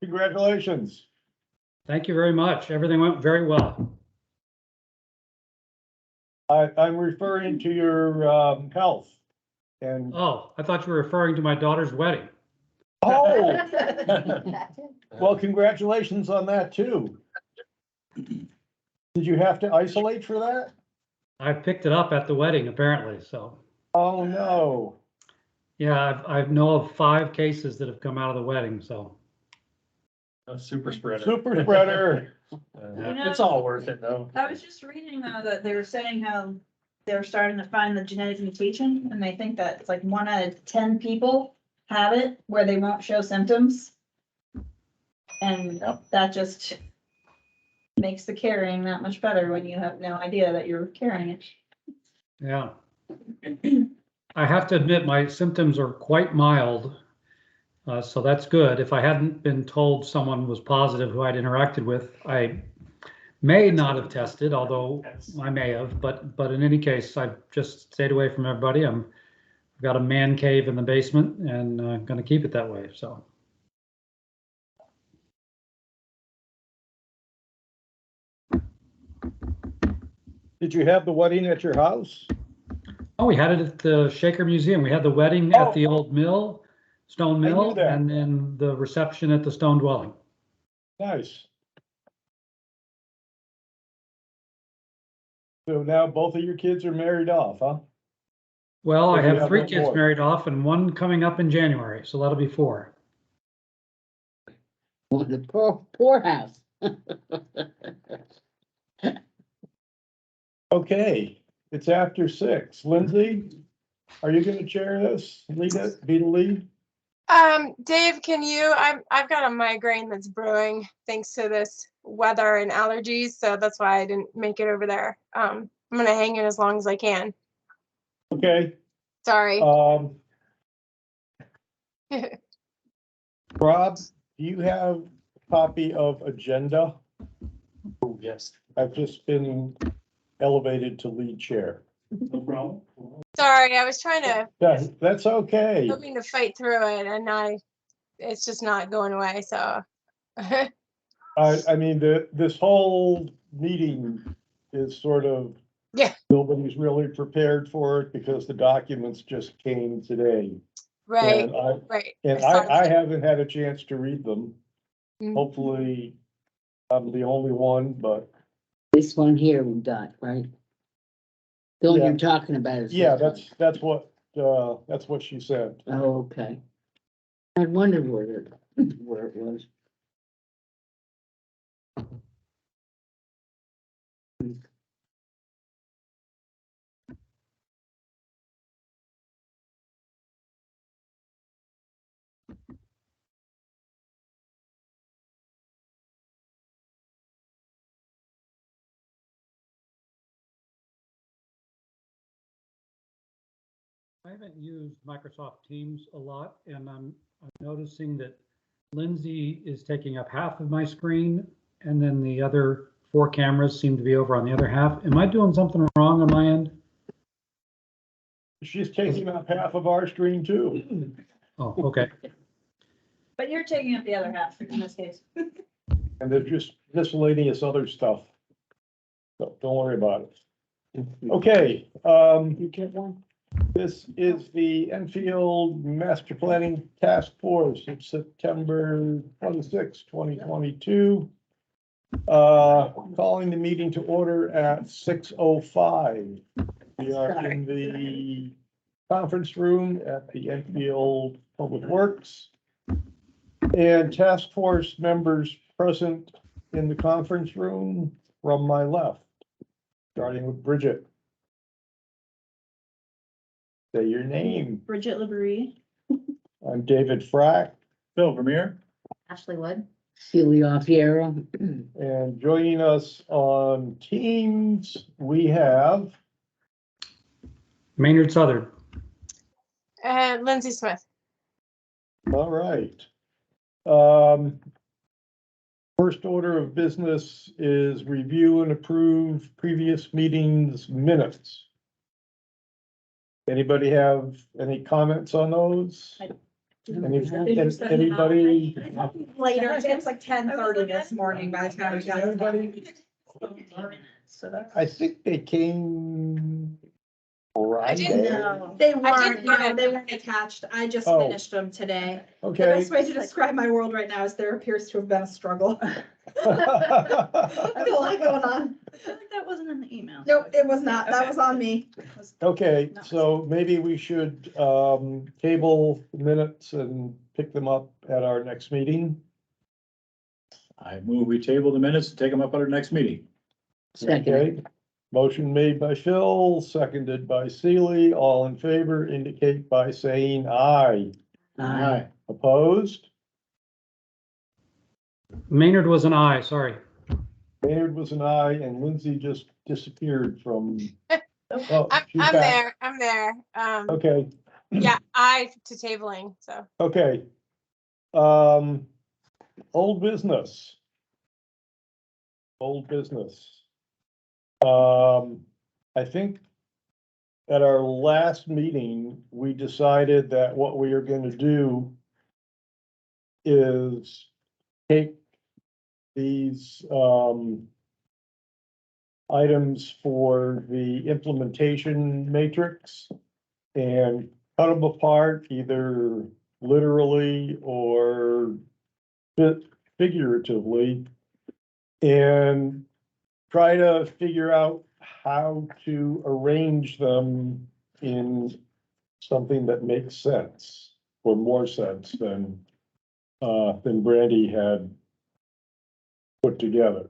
congratulations. Thank you very much. Everything went very well. I'm referring to your health. And Oh, I thought you were referring to my daughter's wedding. oh, well, congratulations on that too. Did you have to isolate for that? I picked it up at the wedding, apparently, so. Oh, no. Yeah, I know of 5 cases that have come out of the wedding, so. A super spreader. Super spreader. It's all worth it though. I was just reading that they were saying how they're starting to find the genetic mutation, and they think that it's like 1 out of 10 people have it where they won't show symptoms. And that just makes the carrying that much better when you have no idea that you're carrying it. Yeah. I have to admit, my symptoms are quite mild. So that's good. If I hadn't been told someone was positive who I'd interacted with, I may not have tested, although I may have, but in any case, I've just stayed away from everybody. I've got a man cave in the basement and I'm going to keep it that way. So. Did you have the wedding at your house? Oh, we had it at the Shaker Museum. We had the wedding at the old mill, stone mill, and then the reception at the stone dwelling. Nice. So now both of your kids are married off, huh? Well, I have 3 one kids more? married off and 1 coming up in January, so that'll be 4. Well, the poorhouse. Okay, it's after 6. Lindsay, are you going to chair this? Lead it, be the lead? Dave, can you, I've got a migraine that's brewing thanks to this weather and allergies, so that's why I didn't make it over there. I'm gonna hang in as long as I can. Okay. Sorry. Rob, do you have a copy of agenda? Oh, yes. I've just been elevated to lead chair. No problem. Sorry, I was trying to, That's okay. hoping to fight through it, and it's just not going away, so. I mean, this whole meeting is sort of, Yeah. Nobody's really prepared for it because the documents just came today. Right, And right. I haven't had a chance to read them. Mhm. Hopefully, I'm the only one, but This one here we got, right? The one Yeah. you're talking about is. yeah, this that's what she said. one. Oh, okay. I wondered where it was. I haven't used Microsoft Teams a lot, and I'm noticing that Lindsay is taking up half of my screen, and then the other 4 cameras seem to be over on the other half. Am I doing something wrong on my end? She's taking up half of our screen too. Oh, okay. But you're taking up the other half in this case. And there's just miscellaneous other stuff. So don't worry about it. Okay, You get one? this is the Enfield Master Planning Task Force. It's September 26, 2022. Calling the meeting to order at 6:05. We are in the conference room at the Enfield Public Works. And task force members present in the conference room from my left, starting with Bridget. Say your name. Bridget Labrie. I'm David Frack, Phil Vermeer. Ashley Wood. Celia Fiero. and joining us on Teams, we have Maynard Southern. Lindsay Smith. all right. First order of business is review and approve previous meetings minutes. Anybody have any comments on those? Anybody? Later, it was like 10:30 this morning by the time we got. Anybody? So that's. I think they came Friday. know. They I weren't, didn't get no, it. they weren't attached. I just Oh. finished them today. The Okay. best way to describe my world right now is there appears to have been a struggle. I have a lot going on. I feel like that wasn't in the email. Oh, Nope, it was not. That was on me. Okay, so maybe we should, table the minutes and pick them up at our next meeting. I move we table the minutes and take them up at our next meeting. Second. Okay, motion made by Phil, seconded by Sealy, all in favor indicate by saying aye. Aye. Opposed? Maynard was an aye, sorry. Maynard was an aye and Lindsay just disappeared from. Oh, I'm she's back. I'm there. Okay, Yeah, aye to tabling, so. okay. Old business. Old business. I think at our last meeting, we decided that what we are gonna do is take these, items for the implementation matrix and cut them apart, either literally or figuratively, and try to figure out how to arrange them in something that makes sense, or more sense than Brandy had put together.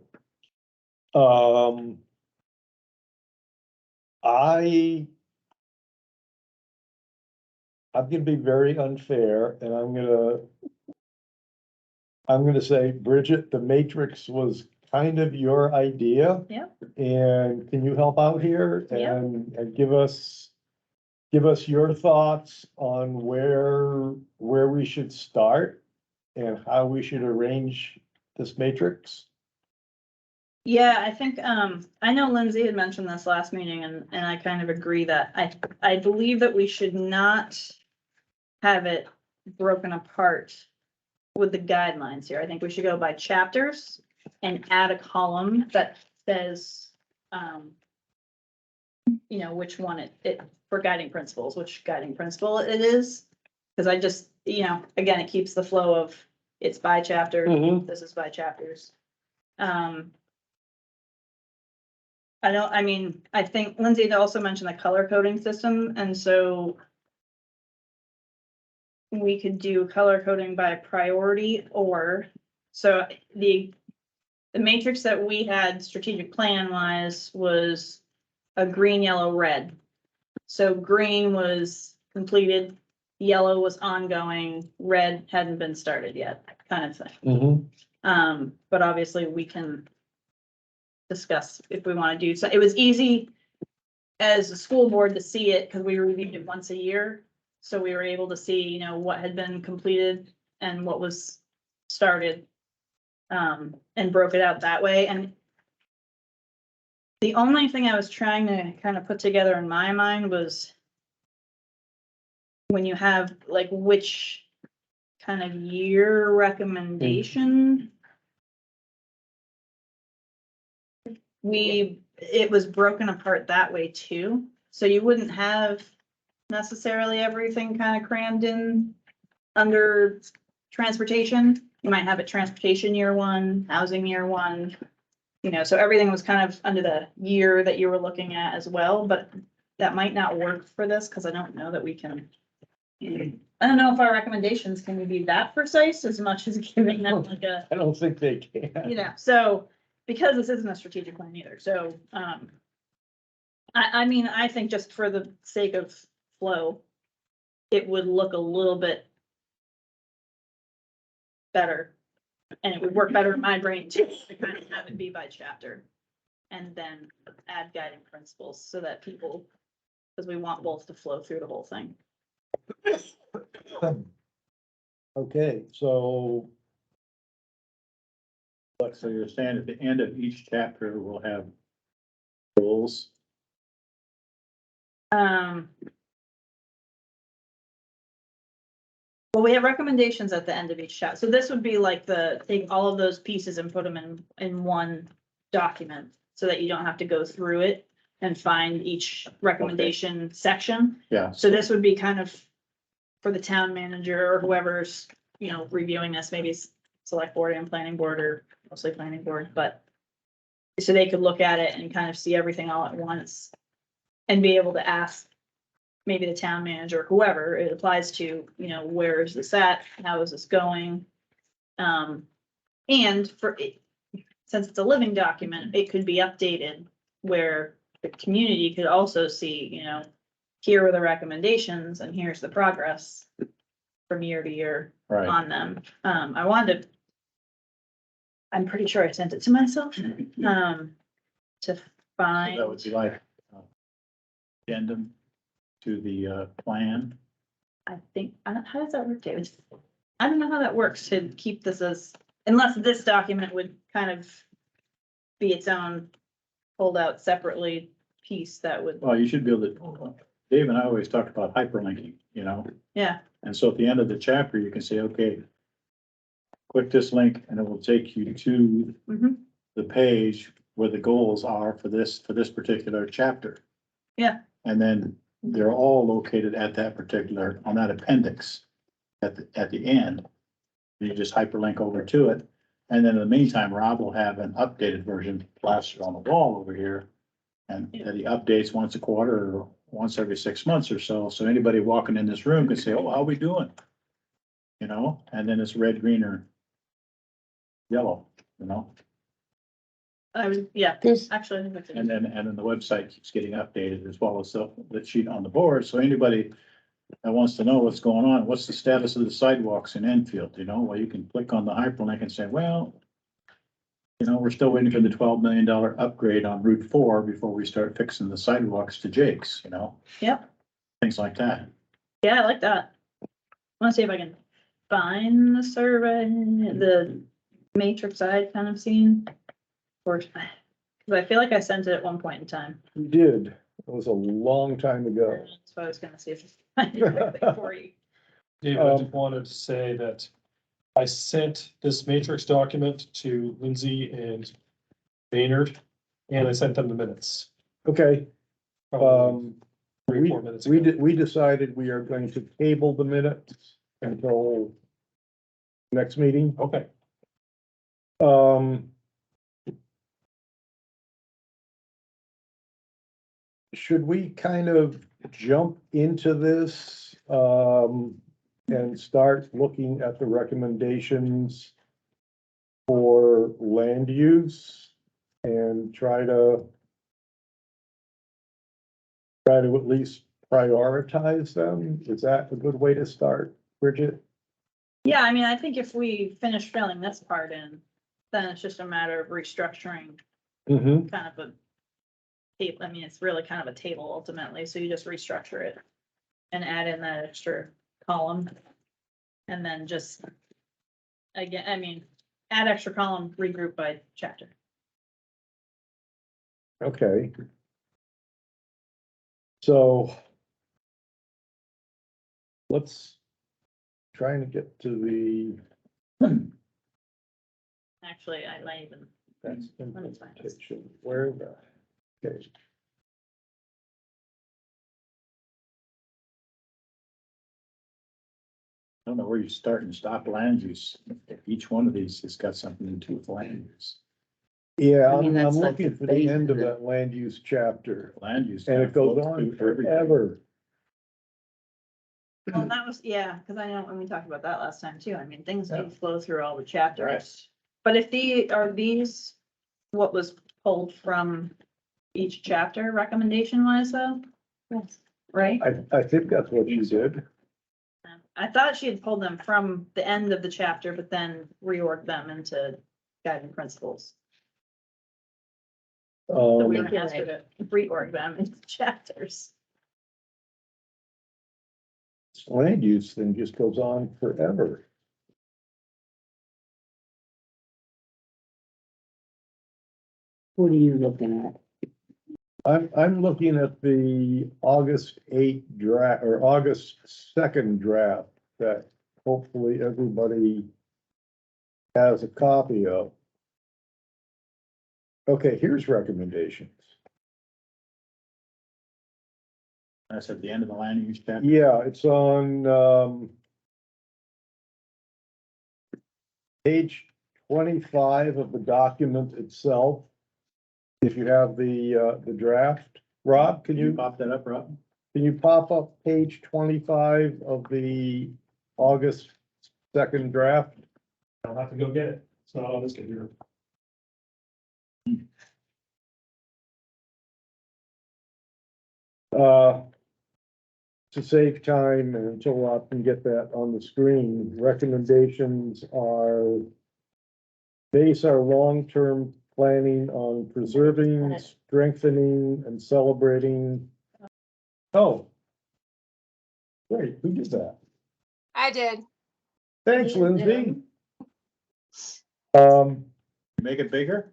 I'm gonna be very unfair, and I'm gonna say, Bridget, the matrix was kind of your idea. Yep. And can you help out here Yep. and give us your thoughts on where we should start and how we should arrange this matrix? Yeah, I think, I know Lindsay had mentioned this last meeting and I kind of agree that I believe that we should not have it broken apart with the guidelines here. I think we should go by chapters and add a column that says, you know, which one it for guiding principles, which guiding principle it is. Cause I just, you know, again, it keeps the flow of it's by chapter, Mhm. this is by chapters. I think Lindsay had also mentioned the color coding system, and so we could do color coding by priority or, so the matrix that we had strategic plan wise was a green, yellow, red. So green was completed, yellow was ongoing, red hadn't been started yet, kind of thing. But obviously we can discuss if we want to do, so it was easy as a school board to see it because we reviewed it once a year. So we were able to see, you know, what had been completed and what was started. And broke it out that way. And the only thing I was trying to kind of put together in my mind was when you have like which kind of year recommendation. It was broken apart that way too. So you wouldn't have necessarily everything kind of crammed in under transportation. You might have it transportation year one, housing year one, you know, so everything was kind of under the year that you were looking at as well, but that might not work for this because I don't know that we can. I don't know if our recommendations can be that precise as much as giving them like a, I don't think they can. you know, so because this isn't a strategic plan either, so I mean, I think just for the sake of flow, it would look a little bit better. And it would work better in my brain too, to kind of have it be by chapter. And then add guiding principles so that people, because we want both to flow through the whole thing. Okay, so So you're saying at the end of each chapter, we'll have goals. Well, we have recommendations at the end of each chat. So this would be like take all of those pieces and put them in one document so that you don't have to go through it and find each recommendation section. Yeah, So this would be kind of for the town manager or whoever's, reviewing this, maybe it's select board and planning board or mostly planning board, but so they could look at it and kind of see everything all at once and be able to ask maybe the town manager, or whoever it applies to, where is this at? How is this going? And for it, since it's a living document, it could be updated where the community could also see, here are the recommendations and here's the progress from year to year right. on them. I'm pretty sure I sent it to myself, to So find. that would be like addendum to the plan. I think, how does that work, David? I don't know how that works to keep this unless this document would kind of be its own pulled out separately piece that would, Well, you should be able to, Dave and I always talked about hyperlinking, yeah, and so at the end of the chapter, you can say, okay, click this link and it will take you to mhm, the page where the goals are for this particular chapter. yeah, And then they're all located at that particular, on that appendix at the end. You just hyperlink over to it. And then in the meantime, Rob will have an updated version plastered on the wall over here. And that he updates once a quarter or once every 6 months or so. So anybody walking in this room can say, oh, how we doing? And then it's red, green, or yellow, yeah, This, actually, I think that's it. And then the website keeps getting updated as well as the sheet on the board. So anybody that wants to know what's going on, what's the status of the sidewalks in Enfield, well, you can click on the hyperlink and say, well, we're still waiting for the $12 million upgrade on Route 4 before we start fixing the sidewalks to Jake's, Yep, things like that. yeah, I like that. Wanna see if I can find the survey, the matrix I kind of seen. Or, cause I feel like I sent it at one point in time. We did. It was a long time ago. So I was gonna see if I can find it quickly for you. David, I just wanted to say that I sent this matrix document to Lindsay and Maynard, and I sent them the minutes. Okay, Probably 3 or we, 4 minutes we ago. did, we decided we are going to table the minutes until next meeting. Okay, Should we kind of jump into this, and start looking at the recommendations for land use and try to at least prioritize them? Is that a good way to start, Bridget? Yeah, I mean, I think if we finish filling this part in, then it's just a matter of restructuring Mm-hmm. kind of a table. I mean, it's really kind of a table ultimately, so you just restructure it and add in that extra column. And then just, again, I mean, add extra column, regroup by chapter. Okay. So let's try and get to the, Actually, I might even, that's Let me find this. implementation, where the, okay. I don't know where you start and stop land use. If each one of these has got something to do with land use. Yeah, I mean, I'm that's like looking the for the base end of of it. that land use chapter, Land use. and it goes flows on through everything. forever. well, that was, yeah, because I know when we talked about that last time too. I mean, things do Yeah. flow through all the chapters. But if are these what was pulled from each chapter recommendation wise though? Yes. Right? I think that's what you did. I thought she had pulled them from the end of the chapter, but then reorged them into guiding principles. So we Um, were asked her to reorg them into chapters. this land use thing just goes on forever. What are you looking at? I'm looking at the August 8 draft or August 2nd draft that hopefully everybody has a copy of. Okay, here's recommendations. That's at the end of the land use chapter. Yeah, it's on, page 25 of the document itself. If you have the draft, Rob, Can you pop that up, Rob? can you pop up page 25 of the August 2nd draft? I'll have to go get it. It's not on this computer. To save time and until Rob can get that on the screen, recommendations are base our long-term planning on preserving, strengthening, and celebrating. Oh. Great, who did that? I did. Thanks, Lindsay. Make it bigger?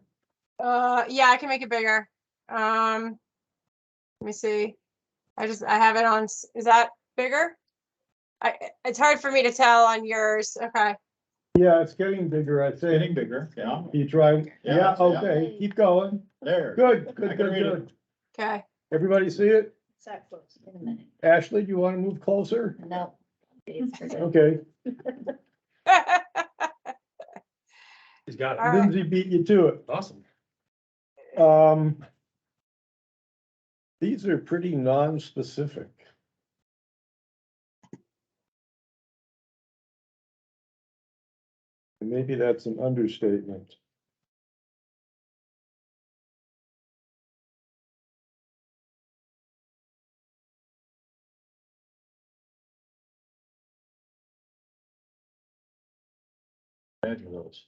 Yeah, I can make it bigger. Let me see. I have it on, is that bigger? It's hard for me to tell on yours. Okay. Yeah, it's getting bigger, I Getting think. bigger, yeah. You try, Yeah, yeah, okay, keep going. There. Good, I good, can good, read it. good. Okay. Everybody see it? Zach, folks, in a minute. Ashley, do you want to move closer? No. Okay, He's got All it. right. Lindsay beat you to it. Awesome. These are pretty non-specific. Maybe that's an understatement. Fabulous.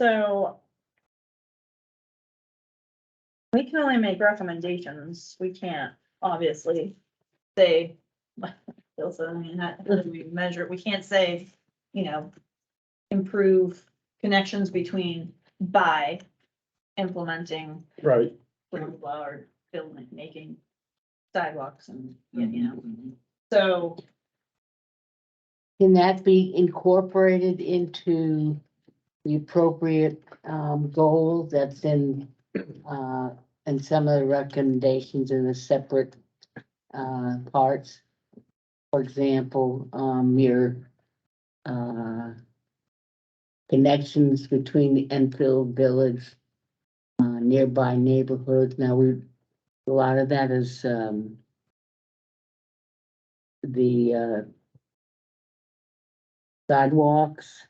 So. We can only make recommendations. We can't obviously say. Also, I mean, how do we measure? We can't say, improve connections between by implementing Right. blah, blah, blah, or building, making sidewalks and, so. Can that be incorporated into the appropriate goal that's in some of the recommendations in the separate parts? For example, your connections between the Enfield Village, nearby neighborhoods. Now a lot of that is the sidewalks.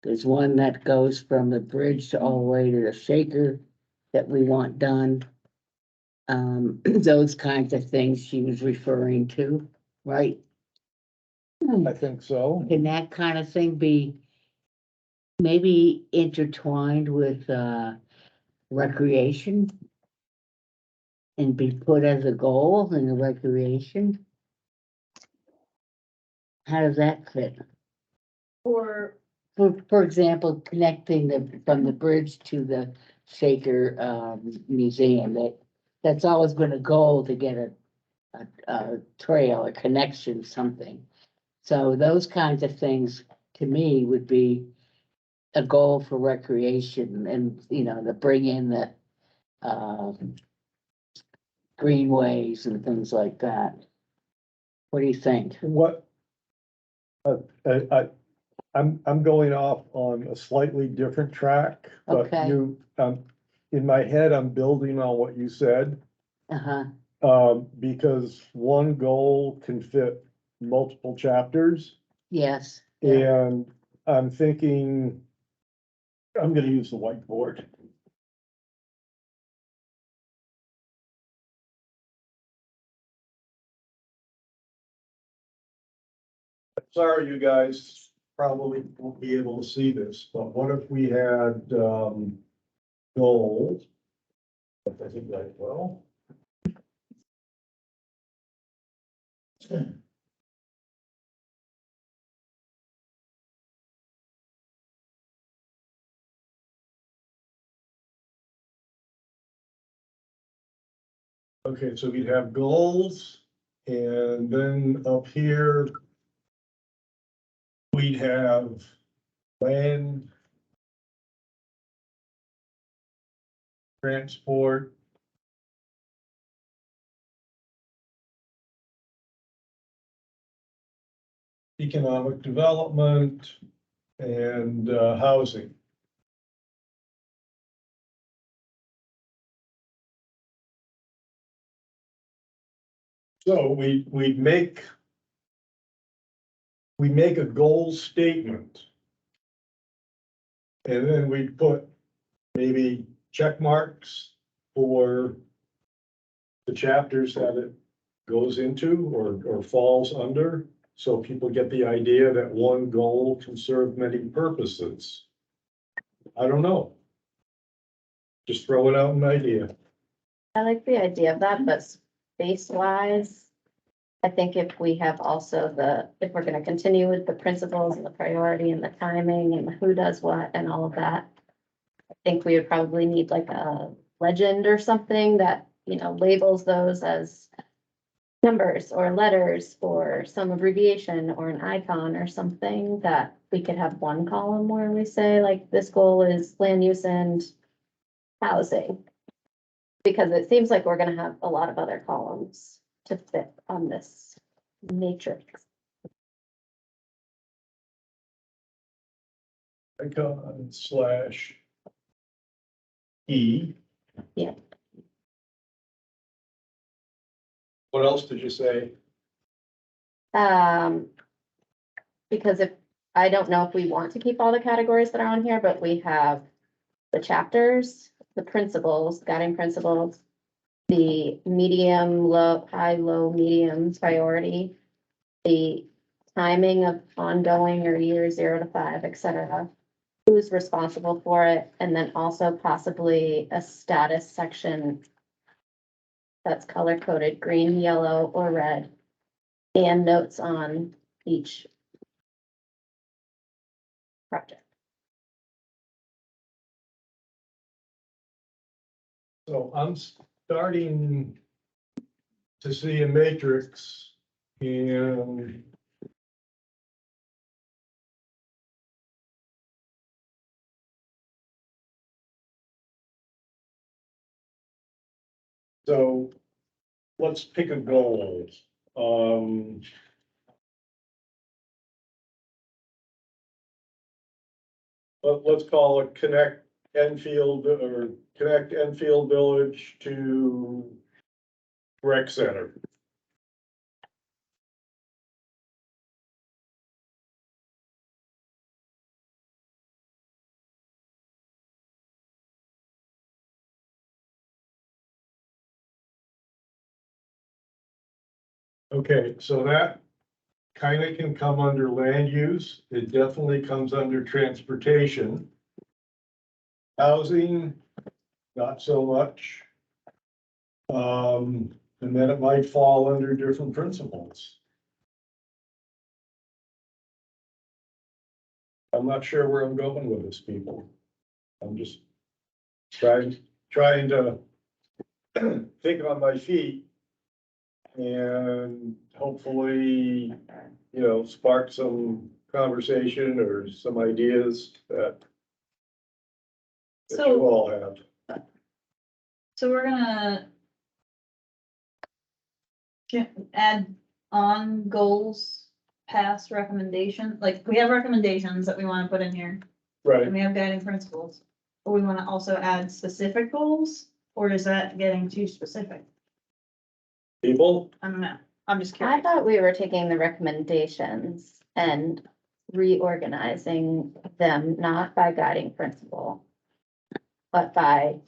There's one that goes from the bridge to all the way to the shaker that we want done. Those kinds of things she was referring to, right? I think so. Can that kind of thing be maybe intertwined with recreation? And be put as a goal in the recreation? How does that fit? Or, For example, connecting from the bridge to the Shaker museum, that's always been a goal to get a trail, a connection, something. So those kinds of things, to me, would be a goal for recreation and, to bring in the greenways and things like that. What do you think? What? I'm going off on a slightly different track, but Okay. in my head, I'm building on what you said. Uh-huh, Because one goal can fit multiple chapters, yes. and I'm thinking, I'm gonna use the whiteboard. Sorry, you guys probably won't be able to see this, but what if we had, goals? I think that well. Okay, so we'd have goals, and then up here, we'd have land, transport, economic development, and housing. So we make a goal statement. And then we put maybe check marks for the chapters that it goes into or falls under. So people get the idea that one goal can serve many purposes. I don't know. Just throwing out an idea. I like the idea of that, but space wise, I think if we have also if we're gonna continue with the principles and the priority and the timing and who does what and all of that, I think we would probably need like a legend or something that, labels those as numbers or letters or some abbreviation or an icon or something that we could have one column where we say like, this goal is land use and housing. Because it seems like we're gonna have a lot of other columns to fit on this matrix. Icon slash E. Yeah. What else did you say? Because I don't know if we want to keep all the categories that are on here, but we have the chapters, the principles, guiding principles, the medium, low, high, low, medium priority, the timing of ongoing or year 0 to 5, etc. Who's responsible for it, and then also possibly a status section that's color coded green, yellow, or red, and notes on each project. So I'm starting to see a matrix and so let's pick a goal. Let's call it connect Enfield Village to rec center. Okay, so that kind of can come under land use. It definitely comes under transportation. Housing, not so much. And then it might fall under different principles. I'm not sure where I'm going with this, people. I'm just trying to think on my feet and hopefully, spark some conversation or some ideas that you So, all have. so we're gonna add on goals, past recommendation, like we have recommendations that we wanna put in here. Right, And we have guiding principles, but we wanna also add specific goals, or is that getting too specific? people, I don't know, I'm just I curious. thought we were taking the recommendations and reorganizing them, not by guiding principle, but by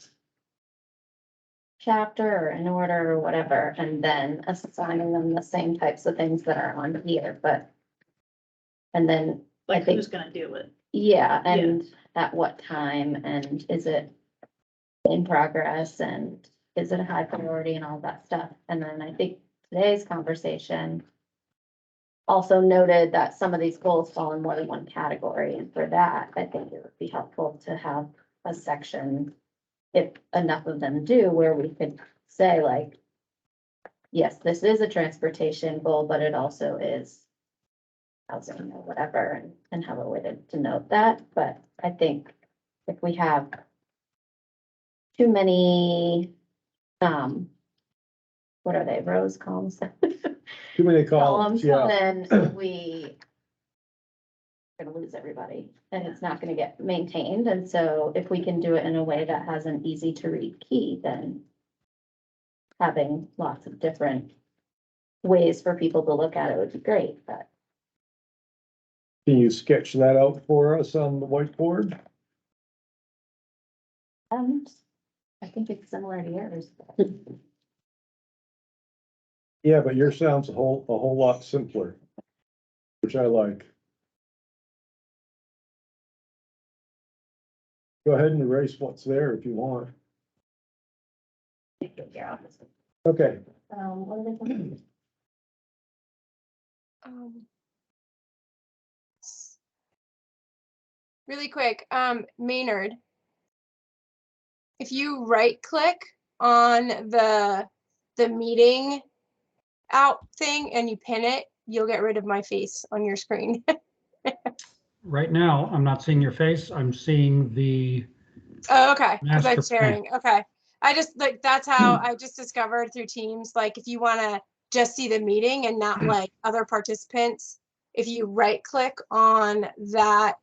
chapter or in order or whatever, and then assigning them the same types of things that are on here, and then, I Like think, who's gonna do it? yeah, and at what time, and is it in progress, and is it a high priority and all that stuff, and then I think today's conversation also noted that some of these goals fall in more than one category, and for that, I think it would be helpful to have a section, if enough of them do, where we could say like, yes, this is a transportation goal, but it also is housing or whatever, and have a way to note that, but I think if we have too many, what are they, rows, columns? Too many columns, Columns, yeah. then we gonna lose everybody, and it's not gonna get maintained, and so if we can do it in a way that has an easy to read key, then having lots of different ways for people to look at it would be great, but Can you sketch that out for us on the whiteboard? I think it's similar to yours. Yeah, but yours sounds a whole lot simpler, which I like. Go ahead and erase what's there if you want. Yeah. Okay, What are they called? Really quick, Maynard, if you right click on the meeting out thing and you pin it, you'll get rid of my face on your screen. Right now, I'm not seeing your face. I'm seeing the, Oh, okay, because I'm Master plan. sharing. Okay. I just like that's how I just discovered through Teams. Like if you want to just see the meeting and not like other participants, if you right click on that,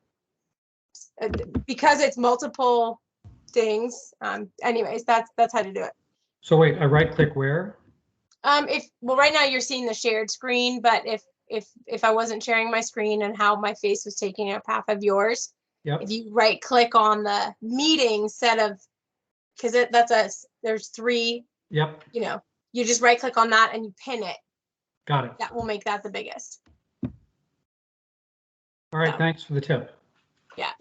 because it's multiple things. Anyways, that's how to do it. so wait, I right click where? Well, right now you're seeing the shared screen, but if I wasn't sharing my screen and how my face was taking up half of yours, Yep, if you right click on the meeting set of, because there's three, yep, you just right click on that and you pin it. got it. That will make that the biggest. All right, So. thanks for the tip. Yeah.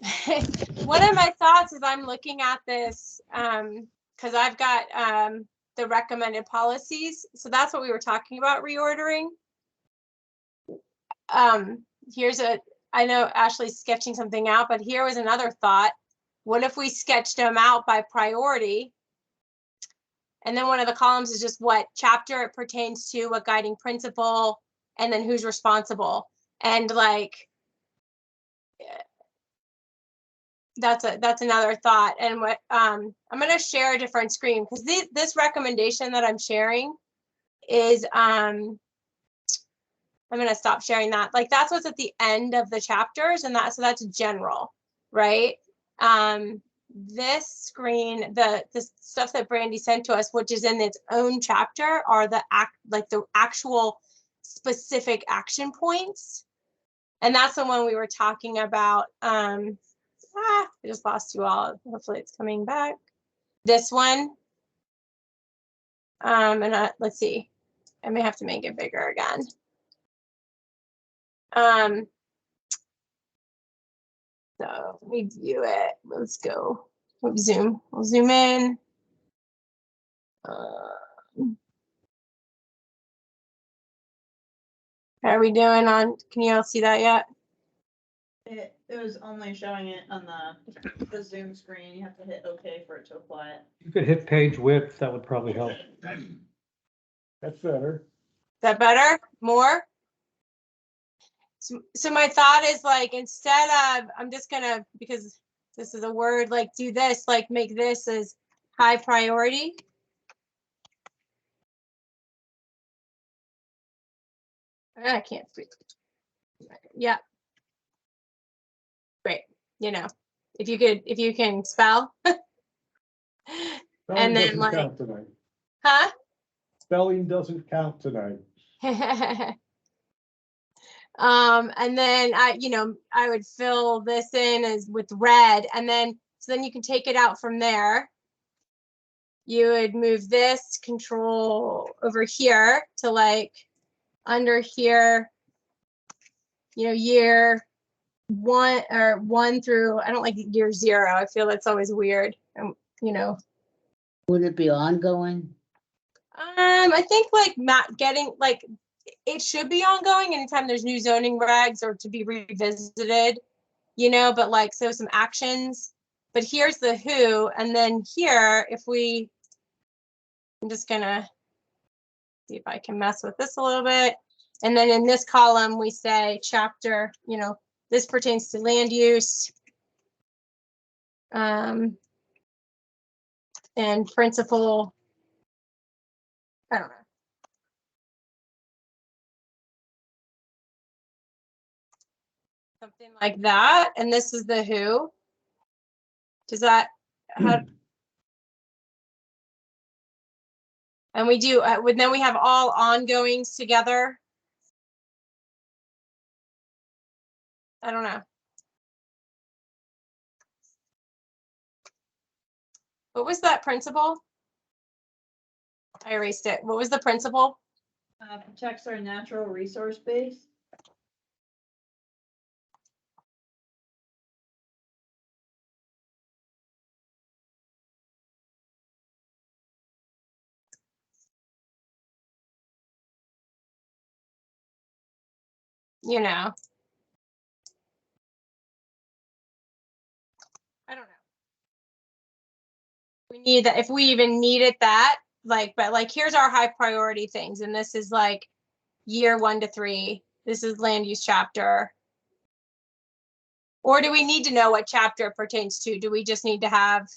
One of my thoughts is I'm looking at this because I've got the recommended policies. So that's what we were talking about reordering. I know Ashley's sketching something out, but here was another thought. What if we sketched them out by priority? And then one of the columns is just what chapter it pertains to, what guiding principle, and then who's responsible. And like, that's another thought. And what I'm going to share a different screen because this recommendation that I'm sharing is I'm going to stop sharing that. Like that's what's at the end of the chapters, and so that's general, right? This screen, the stuff that Brandy sent to us, which is in its own chapter, are the actual specific action points, and that's the one we were talking about. I just lost you all. Hopefully it's coming back. This one, and let's see. I may have to make it bigger again. So let me view it. Let's go. Zoom. We'll zoom in. How are we doing on? Can you all see that yet? It was only showing it on the Zoom screen. You have to hit OK for it to apply it. You could hit page width, that would probably help. that's better. Is that better? More? So my thought is like, instead of, I'm just gonna, because this is a word, like do this, like make this as high priority. I can't speak. Yeah. Great. If you can spell. Spelling And then doesn't like, count tonight. huh? Spelling doesn't count tonight. And then I would fill this in as with red, and then so then you can take it out from there. You would move this control over here to like under here, year 1 or 1 through, I don't like year 0. I feel that's always weird. Would it be ongoing? I think like not getting like it should be ongoing anytime there's new zoning regs or to be revisited, but like, so some actions, but here's the who, and then here, I'm just gonna see if I can mess with this a little bit. And then in this column, we say chapter, this pertains to land use. And principle. I don't know. Something like that. And this is the who. Does that have? And we do, then we have all ongoings together. I don't know. What was that principle? I erased it. What was the principle? Protects our natural resource base. I don't know. We need that if we even needed that, but here's our high priority things. And this is like year 1 to 3. This is land use chapter. Or do we need to know what chapter it pertains to? Do we just need to have,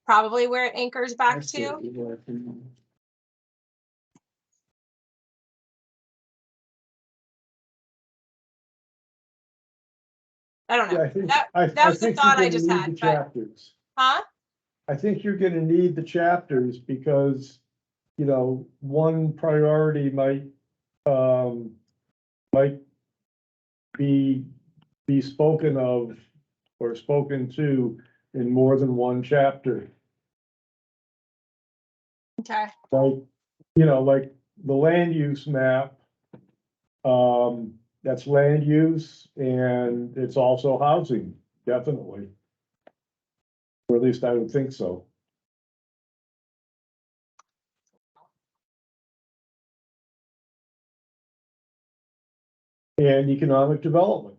probably where it anchors I back see to? what you're working on. I don't Yeah, know. I think, That I was the think thought I you're just gonna had, need the but, chapters. huh? I think you're gonna need the chapters because, one priority might be spoken of or spoken to in more than one chapter. Okay. Like the land use map. That's land use and it's also housing, definitely. Or at least I would think so. And economic development.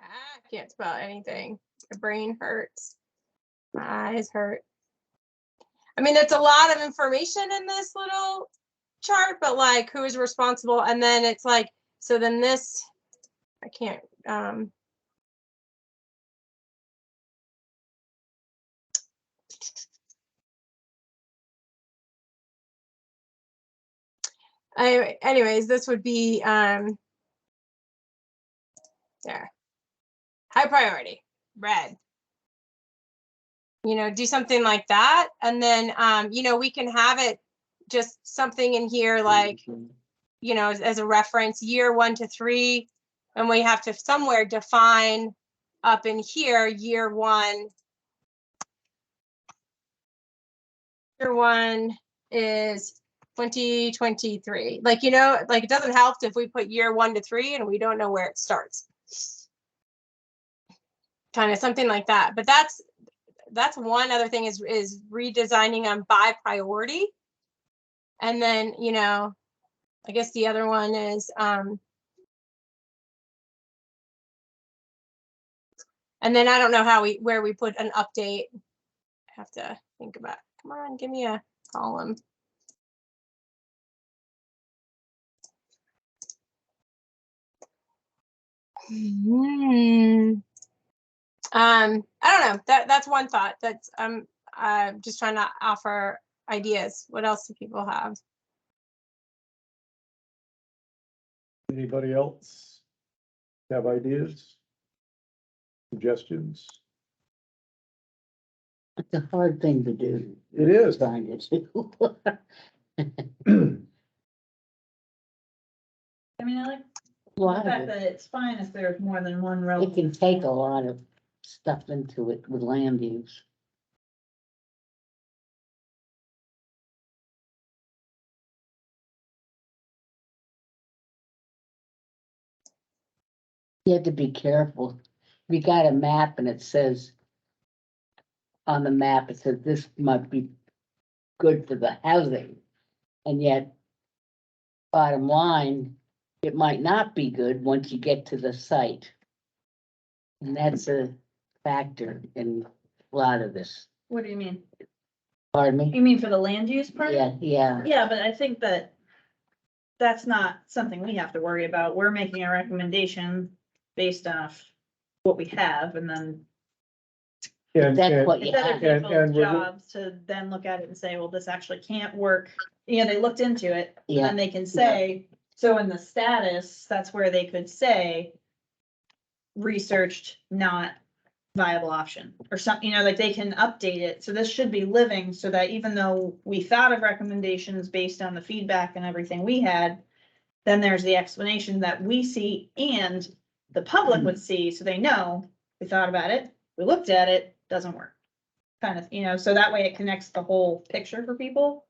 I can't spell anything. My brain hurts. My eyes hurt. It's a lot of information in this little chart, but who is responsible? And then it's so then this, I can't, anyways, this would be, there. High priority, red. Do something like that. And then, we can have it just something in here as a reference, year 1 to 3. And we have to somewhere define up in here, year 1. Year 1 is 2023. It doesn't help if we put year 1 to 3 and we don't know where it starts. Kind of something like that. But that's one other thing is redesigning them by priority. And then, I guess the other one is, and then I don't know where we put an update. I have to think about, come on, give me a column. I don't know. That's one thought. That's I'm just trying to offer ideas. What else do people have? Anybody else have ideas? Suggestions? It's a hard thing to do. It is. Trying to do. I like the Lot of fact it. that it's fine if there's more than one row. It can take a lot of stuff into it with land use. You have to be careful. If you got a map and it says on the map, it says this might be good for the housing. And yet bottom line, it might not be good once you get to the site. And that's a factor in a lot of this. What do you mean? Pardon me? You mean for the land use part? Yeah, yeah, Yeah, but I think that that's not something we have to worry about. We're making a recommendation based off what we have, and then And, that's what and, you it's other have. and people's we're- jobs to then look at it and say, well, this actually can't work. You know, they looked into it, and Yeah, then they can say, so in the status, that's where they could say researched, not viable option, or something, you know, like they can update it. So this should be living, so that even though we thought of recommendations based on the feedback and everything we had, then there's the explanation that we see and the public would see, so they know we thought about it, we looked at it, doesn't work. Kind of, you know, so that way it connects the whole picture for people.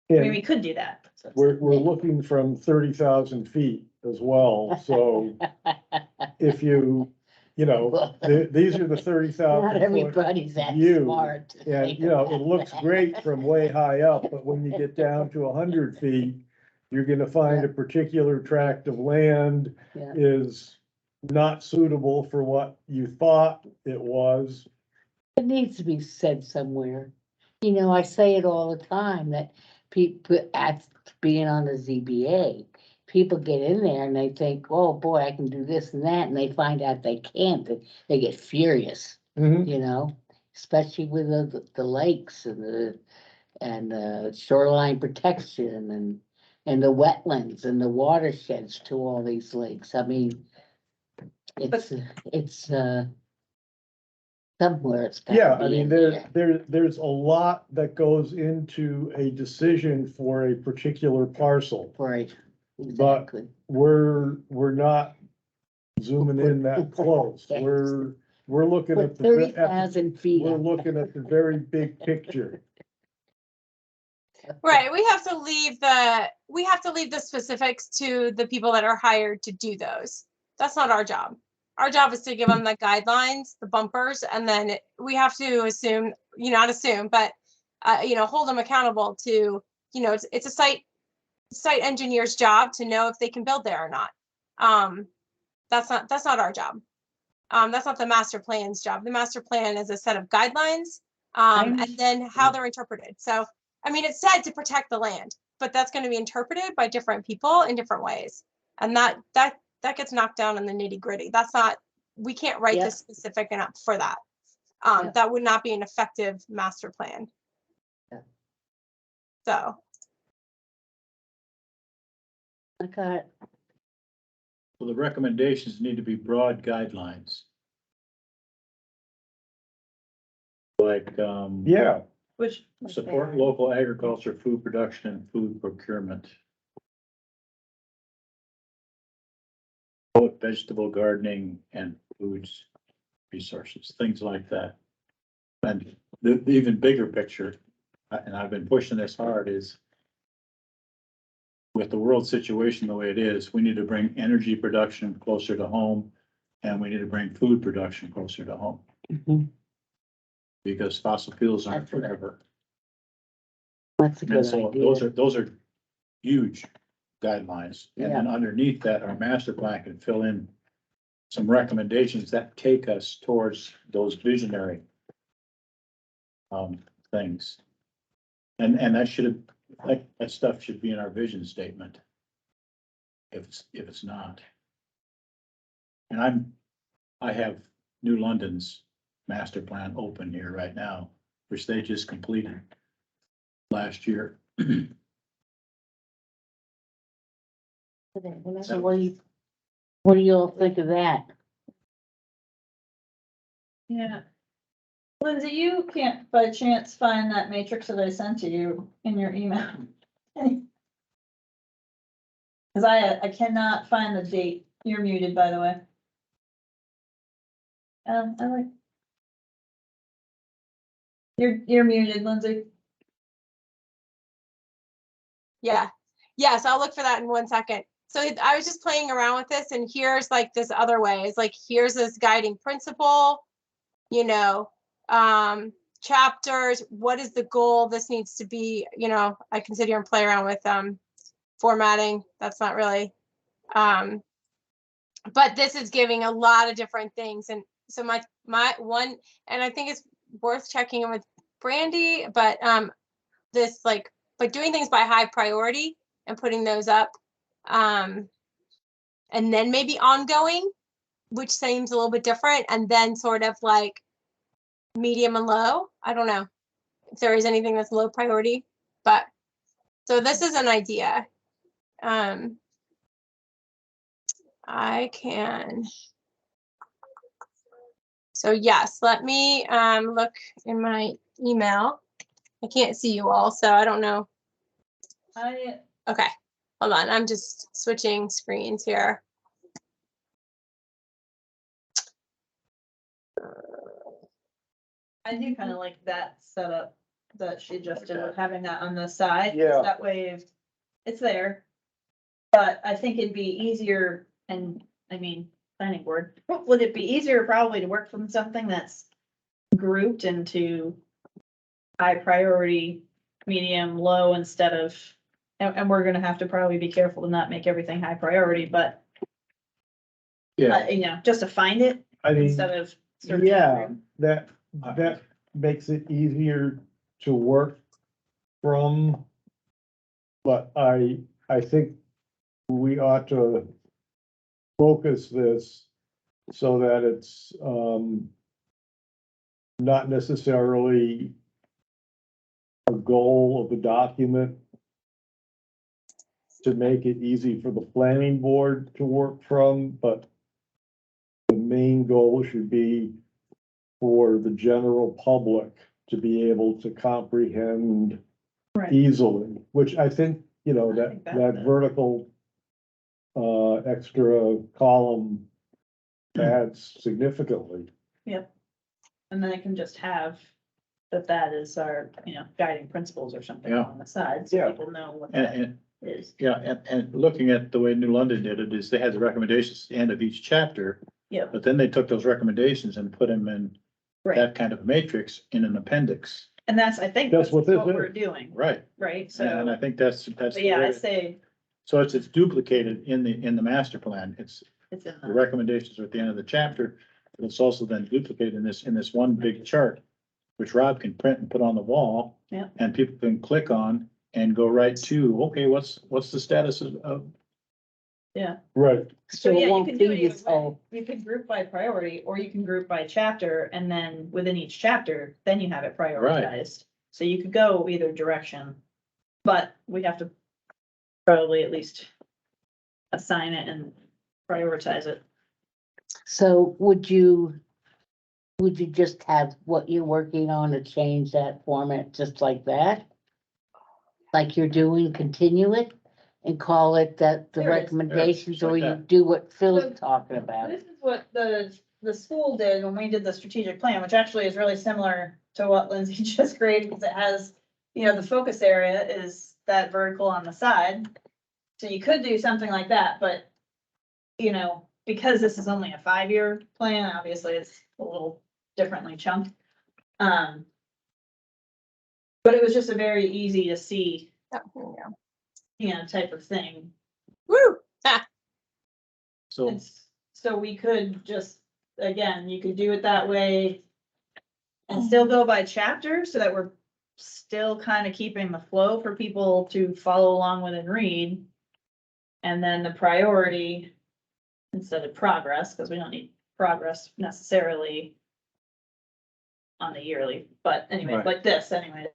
I mean, and we could do that. we're looking from 30,000 feet as well, so if you know, these are the 30,000 not foot everybody's that view, smart. and, you know, it looks great from way high up, but when you get down to 100 feet, you're gonna find a particular tract of land Yeah. is not suitable for what you thought it was. It needs to be said somewhere. You know, I say it all the time that people, at being on the ZBA, people get in there and they think, oh boy, I can do this and that, and they find out they can't, they get furious, you know? Especially with the lakes and the shoreline protection and the wetlands and the watersheds to all these lakes. I mean, it's somewhere it's gotta Yeah, I be mean, in there's a lot that goes into a decision for a particular parcel. Right, exactly. We're not zooming in that close. We're looking But at the, 30,000 feet. we're looking at the very big picture. Right, we have to leave the specifics to the people that are hired to do those. That's not our job. Our job is to give them the guidelines, the bumpers, and then we have to assume, not assume, but hold them accountable to, it's a site engineer's job to know if they can build there or not. That's not our job. That's not the master plan's job. The master plan is a set of guidelines, and then how they're interpreted. So, I mean, it's said to protect the land, but that's going to be interpreted by different people in different ways. And that gets knocked down in the nitty gritty. We can't write this specific enough for that. That would not be an effective master plan. Yeah. So. Okay. So the recommendations need to be broad guidelines. Like, Yeah, Which. support local agriculture, food production, and food procurement. Both vegetable gardening and foods resources, things like that. And the even bigger picture, and I've been pushing this hard, is with the world situation the way it is, we need to bring energy production closer to home, and we need to bring food production closer to home. Mhm. Because fossil fuels aren't forever. That's a And good so idea. those are huge guidelines. And then underneath that, our master plan can fill in some recommendations that take us towards those visionary things. And that stuff should be in our vision statement. If it's not. And I have New London's master plan open here right now, which they just completed last year. So what do you all think of that? Yeah. Lindsay, you can't by chance find that matrix that I sent to you in your email? Cause I cannot find the date. You're muted, by the way. I like. You're muted, Lindsay. Yeah. Yes, I'll look for that in 1 second. So I was just playing around with this, and here's like this other way. It's like, here's this guiding principle, chapters. What is the goal? This needs to be, I can sit here and play around with formatting. That's not really, but this is giving a lot of different things. And so my one, and I think it's worth checking in with Brandy, but this like, but doing things by high priority and putting those up, and then maybe ongoing, which seems a little bit different, and then sort of like medium and low. I don't know if there is anything that's low priority, but so this is an idea. I can. So yes, let me look in my email. I can't see you all, so I don't know. Okay, hold on. I'm just switching screens here. I do kind of like that setup that she just did with having that on the side. 'Cause Yeah. That way it's there. But I think it'd be easier and, I mean, planning board, would it be easier probably to work from something that's grouped into high priority, medium, low instead of, and we're gonna have to probably be careful to not make everything high priority, but Yeah, you know, just to find it I mean, instead of. searching yeah, through. that makes it easier to work from. But I think we ought to focus this so that it's, not necessarily a goal of the document to make it easy for the planning board to work from, but the main goal should be for the general public to be able to comprehend Right. easily, which I think, you know, I that, think that's that it. vertical extra column adds significantly. Yep. And then I can just have that is our, you know, guiding principles or something Yeah. on the side, so Yeah. people know what and, that and, is. yeah, and looking at the way New London did it is they had the recommendations at the end of each chapter, Yep, but then they took those recommendations and put them in right. that kind of matrix in an appendix. And that's, I think, That's that's what what this we're is. doing, Right. right? And I So, think that's. but the yeah, way I to- say So it's duplicated in the master plan. It's it's in the the, recommendations are at the end of the chapter. But it's also then duplicated in this one big chart, which Rob can print and put on the wall. Yeah. And people can click on and go right to, okay, what's the status of, Right. so So yeah, it you won't can do be it either this way. whole, You can group by priority, or you can group by chapter, and then within each chapter, then you have it prioritized. So you could go either direction, but we have to probably at least assign it and prioritize it. so would you just have what you're working on to change that format just like that? Like you're doing, continue it and call it that the There it is. recommendations, Just like or you that. do what Phil's So, talking about? This is what the school did when we did the strategic plan, which actually is really similar to what Lindsay just created, because it has, you know, the focus area is that vertical on the side. So you could do something like that, but, you know, because this is only a 5-year plan, obviously it's a little differently chunked. But it was just a very easy to see, Oh, here we go. you know, type of thing. Woo! Ah, so, So we could just, again, you could do it that way. And still go by chapter so that we're still kind of keeping the flow for people to follow along with and read. And then the priority instead of progress, because we don't need progress necessarily on the yearly, but anyway, Right. like this anyway.